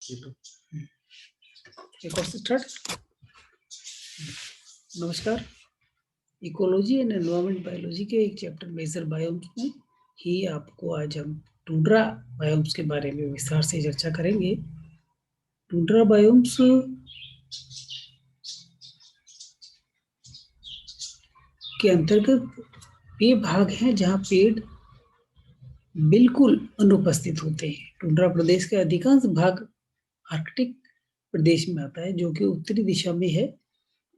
एक और स्टार्ट। नमस्कार। इकोलॉजी एंड एनवायरमेंट बायोलॉजी के एक चैप्टर मेजर बायोम्स में ही आपको आज हम टुंड्रा बायोम्स के बारे में विस्तार से चर्चा करेंगे। टुंड्रा बायोम्स के अंतर्गत वे भाग हैं जहां पेड़ बिल्कुल अनुपस्थित होते हैं। टुंड्रा प्रदेश का अधिकांश भाग आर्कटिक प्रदेश में आता है, जो कि उत्तरी दिशा में है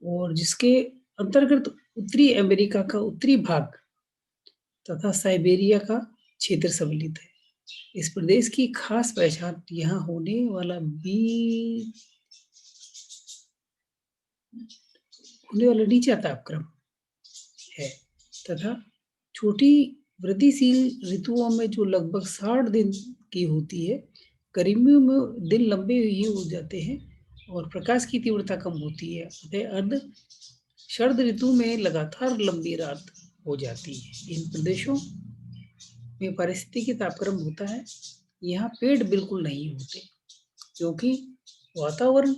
और जिसके अंतर्गत उत्तरी अमेरिका का उत्तरी भाग तथा साइबेरिया का क्षेत्र सम्मिलित है। इस प्रदेश की खास पहचान यहाँ होने वाला नीचा तापक्रम है तथा छोटी वृद्धिशील ऋतुओं में जो लगभग 60 दिन की होती है। गर्मियों में दिन लंबे ही हो जाते हैं और प्रकाश की तीव्रता कम होती है, अतः अर्ध शरद ऋतु में लगातार लंबी रात हो जाती है। इन प्रदेशों में पारिस्थितिकी तापक्रम होता है। यहाँ पेड़ बिल्कुल नहीं होते क्योंकि वातावरण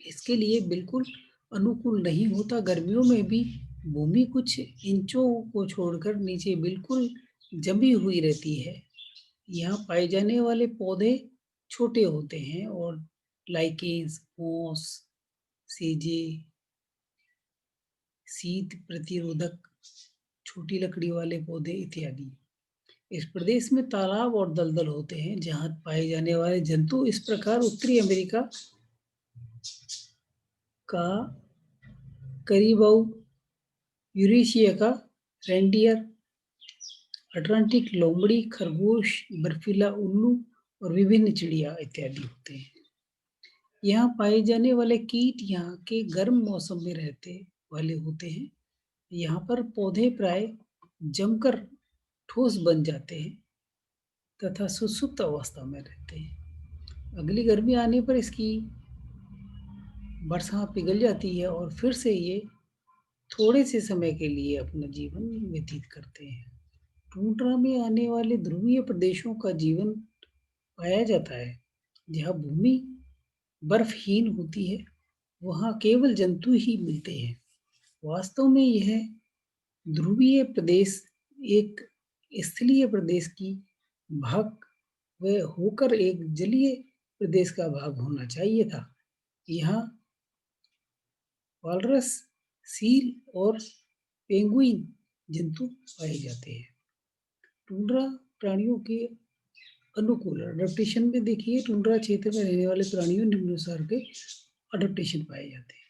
इसके लिए बिल्कुल अनुकूल नहीं होता। गर्मियों में भी भूमि कुछ इंचों को छोड़कर नीचे बिल्कुल जमी हुई रहती है। यहाँ पाए जाने वाले पौधे छोटे होते हैं और लाइकेन्स, मोस, सीजे, शीत प्रतिरोधक छोटी लकड़ी वाले पौधे इत्यादि। इस प्रदेश में तालाब और दलदल होते हैं जहाँ पाए जाने वाले जंतु इस प्रकार उत्तरी अमेरिका का करीबाऊ, यूरेशिया का रेंडियर, अटलांटिक लोमड़ी, खरगोश, बर्फीला उल्लू और विभिन्न चिड़िया इत्यादि होते हैं। यहाँ पाए जाने वाले कीट यहाँ के गर्म मौसम में रहते वाले होते हैं। यहाँ पर पौधे प्राय जमकर ठोस बन जाते हैं तथा सुसुप्त अवस्था में रहते हैं। अगली गर्मी आने पर इसकी वर्षा पिघल जाती है और फिर से ये थोड़े से समय के लिए अपना जीवन व्यतीत करते हैं। टुंड्रा में आने वाले ध्रुवीय प्रदेशों का जीवन पाया जाता है। जहाँ भूमि बर्फहीन होती है वहाँ केवल जंतु ही मिलते हैं। वास्तव में यह ध्रुवीय प्रदेश एक स्थलीय प्रदेश की भाग व होकर एक जलीय प्रदेश का भाग होना चाहिए था। यहाँ वालरस, सील और पेंगुइन जंतु पाए जाते हैं। टुंड्रा प्राणियों के अनुकूल अडेप्टेशन में देखिए, टुंड्रा क्षेत्र में रहने वाले प्राणियों निम्नानुसार के अडेप्टेशन पाए जाते हैं।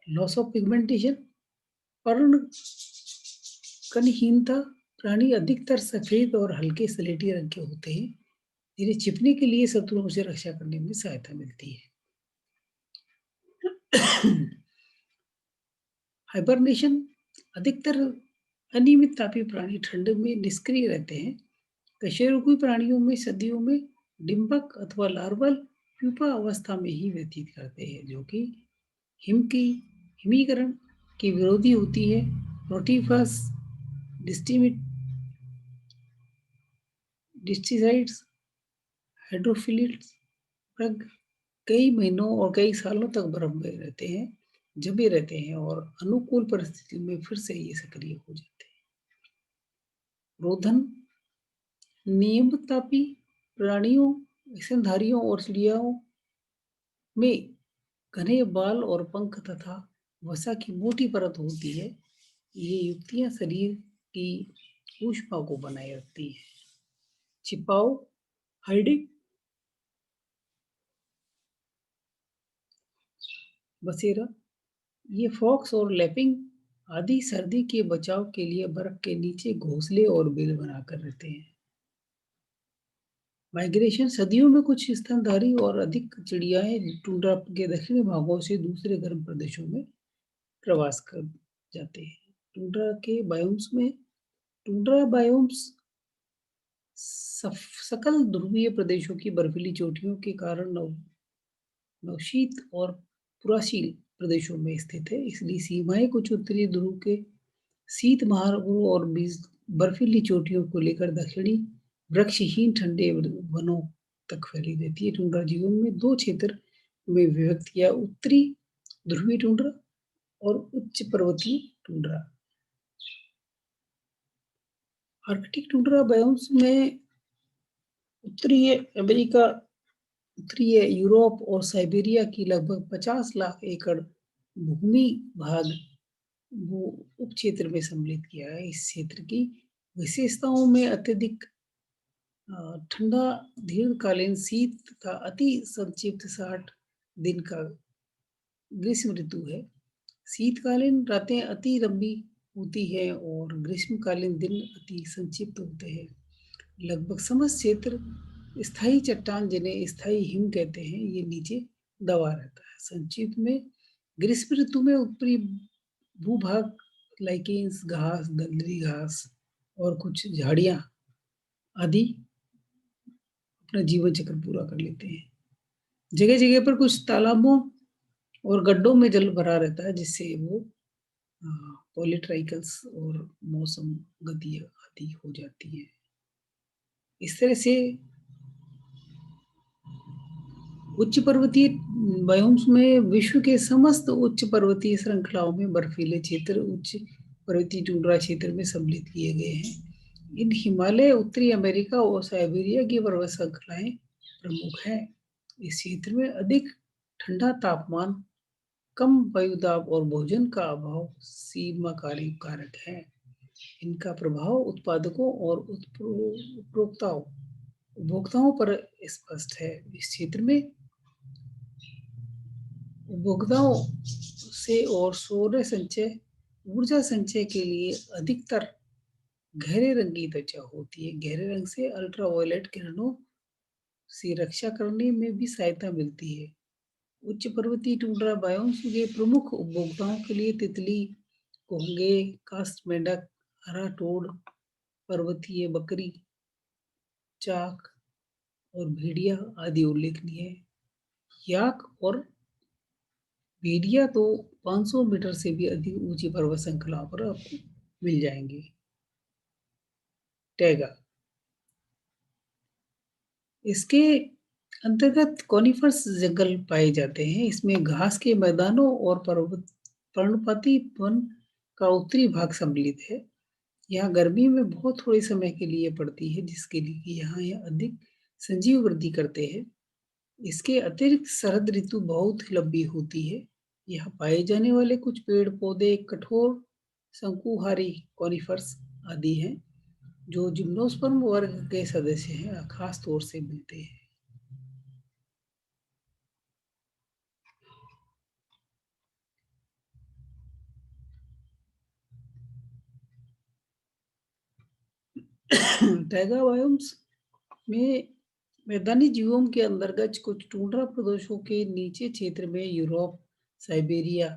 लॉस ऑफ पिगमेंटेशन, पर्ण कणहीनता, प्राणी अधिकतर सफेद और हल्के स्लेटी रंग के होते हैं जिन्हें छिपने के लिए शत्रुओं से रक्षा करने में सहायता मिलती है। हाइबरनेशन, अधिकतर अनियमित तापी प्राणी ठंड में निष्क्रिय रहते हैं। कशेरुकी प्राणियों में सर्दियों में डिंबक अथवा लार्वल प्यूपा अवस्था में ही व्यतीत करते हैं, जो कि हिमीकरण की विरोधी होती है। रोटिफस, डिस्टिसाइड्स, हाइड्रोफिलिट्स पग कई महीनों और कई सालों तक बर्फ में रहते हैं, जमे रहते हैं और अनुकूल परिस्थिति में फिर से ये सक्रिय हो जाते हैं। रोधन, नियमतापी प्राणियों, स्तनधारियों और चिड़ियाओं में घने बाल और पंख तथा वसा की मोटी परत होती है। ये युक्तियां शरीर की ऊष्मा को बनाए रखती है। छिपाव, हाइडिंग, बसेरा, ये फॉक्स और लैपिंग आदि सर्दी के बचाव के लिए बर्फ के नीचे घोंसले और बिल बनाकर रहते हैं। माइग्रेशन, सदियों में कुछ स्तनधारी और अधिक चिड़ियाएं टुंड्रा के दक्षिणी भागों से दूसरे गर्म प्रदेशों में प्रवास कर जाते हैं। टुंड्रा के बायोम्स में टुंड्रा बायोम्स सकल ध्रुवीय प्रदेशों की बर्फीली चोटियों के कारण नवशीत और पुराशील प्रदेशों में स्थित है। इसलिए सीमाएं कुछ उत्तरी ध्रुव के शीत महासागरों और बर्फीली चोटियों को लेकर दक्षिणी वृक्षहीन ठंडे वनों तक फैली रहती है। टुंड्रा जीवन में 2 क्षेत्र में विभक्त किया, उत्तरी ध्रुवीय टुंड्रा और उच्च पर्वतीय टुंड्रा। आर्कटिक टुंड्रा बायोम्स में उत्तरी अमेरिका, उत्तरी यूरोप और साइबेरिया की लगभग 50 लाख एकड़ भूमि भाग वो उपक्षेत्र में सम्मिलित किया है। इस क्षेत्र की विशेषताओं में अत्यधिक ठंडा दीर्घकालीन शीत तथा अति संक्षिप्त 60 दिन का ग्रीष्म ऋतु है। शीतकालीन रातें अति लंबी होती है और ग्रीष्मकालीन दिन अति संक्षिप्त होते हैं। लगभग समस्त क्षेत्र स्थायी चट्टान, जिन्हें स्थायी हिम कहते हैं, ये नीचे दबा रहता है। संक्षिप्त में ग्रीष्म ऋतु में उत्तरी भूभाग लाइकेन्स, घास, दलदली घास और कुछ झाड़ियां आदि अपना जीवन चक्र पूरा कर लेते हैं। जगह जगह पर कुछ तालाबों और गड्ढों में जल भरा रहता है, जिससे वो पॉलीट्राइकल्स और मौसम गति आदि हो जाती है। इस तरह से उच्च पर्वतीय बायोम्स में विश्व के समस्त उच्च पर्वतीय श्रृंखलाओं में बर्फीले क्षेत्र उच्च पर्वतीय टुंड्रा क्षेत्र में सम्मिलित किए गए हैं। इन हिमालय, उत्तरी अमेरिका और साइबेरिया की पर्वत श्रृंखलाएं प्रमुख हैं। इस क्षेत्र में अधिक ठंडा तापमान, कम वायुदाब और भोजन का अभाव सीमाकारी कारक है। इनका प्रभाव उत्पादकों और उपभोक्ताओं पर स्पष्ट है। इस क्षेत्र में उपभोक्ताओं से और सौर संचय, ऊर्जा संचय के लिए अधिकतर गहरे रंग की त्वचा होती है। गहरे रंग से अल्ट्रावायलेट किरणों से रक्षा करने में भी सहायता मिलती है। उच्च पर्वतीय टुंड्रा बायोम्स के प्रमुख उपभोक्ताओं के लिए तितली, कोंगे, कास्ट मेंढक, हरा टोड, पर्वतीय बकरी, चाक और भेड़िया आदि उल्लेखनीय है। याक और भेड़िया तो 500 मीटर से भी अधिक ऊंची पर्वत श्रृंखलाओं पर आपको मिल जाएंगे। टैगा, इसके अंतर्गत कॉनिफर्स जंगल पाए जाते हैं। इसमें घास के मैदानों और पर्णपाती वन का उत्तरी भाग सम्मिलित है। यहाँ गर्मी में बहुत थोड़े समय के लिए पड़ती है, जिसके लिए यहाँ यह अधिक संजीव वृद्धि करते हैं। इसके अतिरिक्त शरद ऋतु बहुत लंबी होती है। यहाँ पाए जाने वाले कुछ पेड़ पौधे कठोर शंकुहारी कॉनिफर्स आदि हैं, जो जिम्नोस्पर्म वर्ग के सदस्य हैं, खास तौर से मिलते हैं। टैगा बायोम्स में मैदानी जीवों के अंतर्गत कुछ टुंड्रा प्रदेशों के नीचे क्षेत्र में यूरोप, साइबेरिया,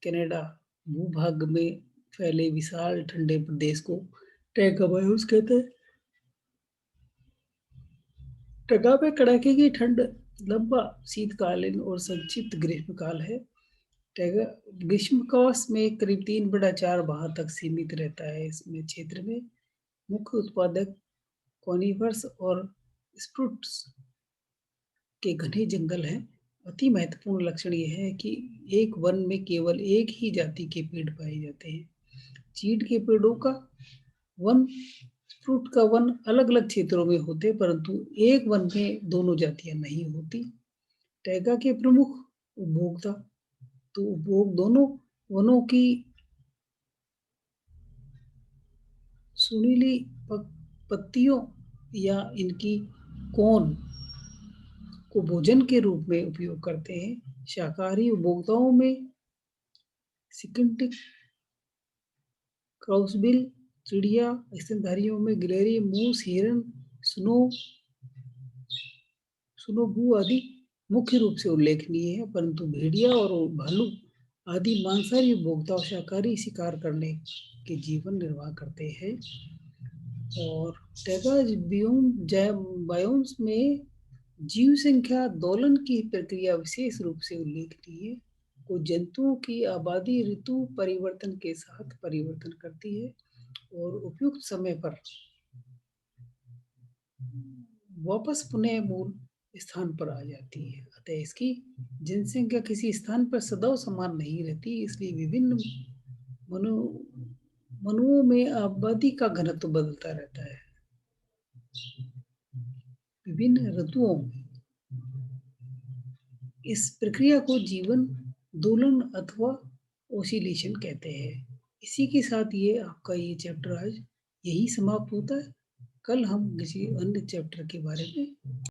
कनाडा भूभाग में फैले विशाल ठंडे प्रदेश को टैगा बायोम्स कहते हैं। टैगा में कड़ाके की ठंड, लंबा शीतकालीन और संक्षिप्त ग्रीष्मकाल है। टैगा ग्रीष्मकाल में करीब 3/4 माह तक सीमित रहता है। इसमें क्षेत्र में मुख्य उत्पादक कॉनिफर्स और स्प्रूट्स के घने जंगल हैं। अति महत्वपूर्ण लक्षण यह है कि एक वन में केवल एक ही जाति के पेड़ पाए जाते हैं। चीड़ के पेड़ों का वन, स्प्रूट का वन अलग अलग क्षेत्रों में होते, परंतु एक वन में दोनों जातियां नहीं होती। टैगा के प्रमुख उपभोक्ता तो उपभोग दोनों वनों की सुनीली पत्तियों या इनकी कोन को भोजन के रूप में उपयोग करते हैं। शाकाहारी उपभोक्ताओं में सिकिंटिक, क्राउसबिल चिड़िया, स्तनधारियों में गिलहरी, मूस, हिरन, स्नोबू आदि मुख्य रूप से उल्लेखनीय है, परंतु भेड़िया और भालू आदि मांसाहारी उपभोक्ता शाकाहारी शिकार करने के जीवन निर्वाह करते हैं। और टैगा बायोम्स में जीव संख्या दोलन की प्रक्रिया विशेष रूप से उल्लेखनीय है। कुछ जंतुओं की आबादी ऋतु परिवर्तन के साथ परिवर्तन करती है और उपयुक्त समय पर वापस पुनः मूल स्थान पर आ जाती है। अतः इसकी जनसंख्या किसी स्थान पर सदैव समान नहीं रहती, इसलिए विभिन्न मनु मनुओं में आबादी का घनत्व बदलता रहता है। विभिन्न ऋतुओं में इस प्रक्रिया को जीवन दोलन अथवा ओसिलेशन कहते हैं। इसी के साथ ये आपका ये चैप्टर आज यही समाप्त होता है। कल हम किसी अन्य चैप्टर के बारे में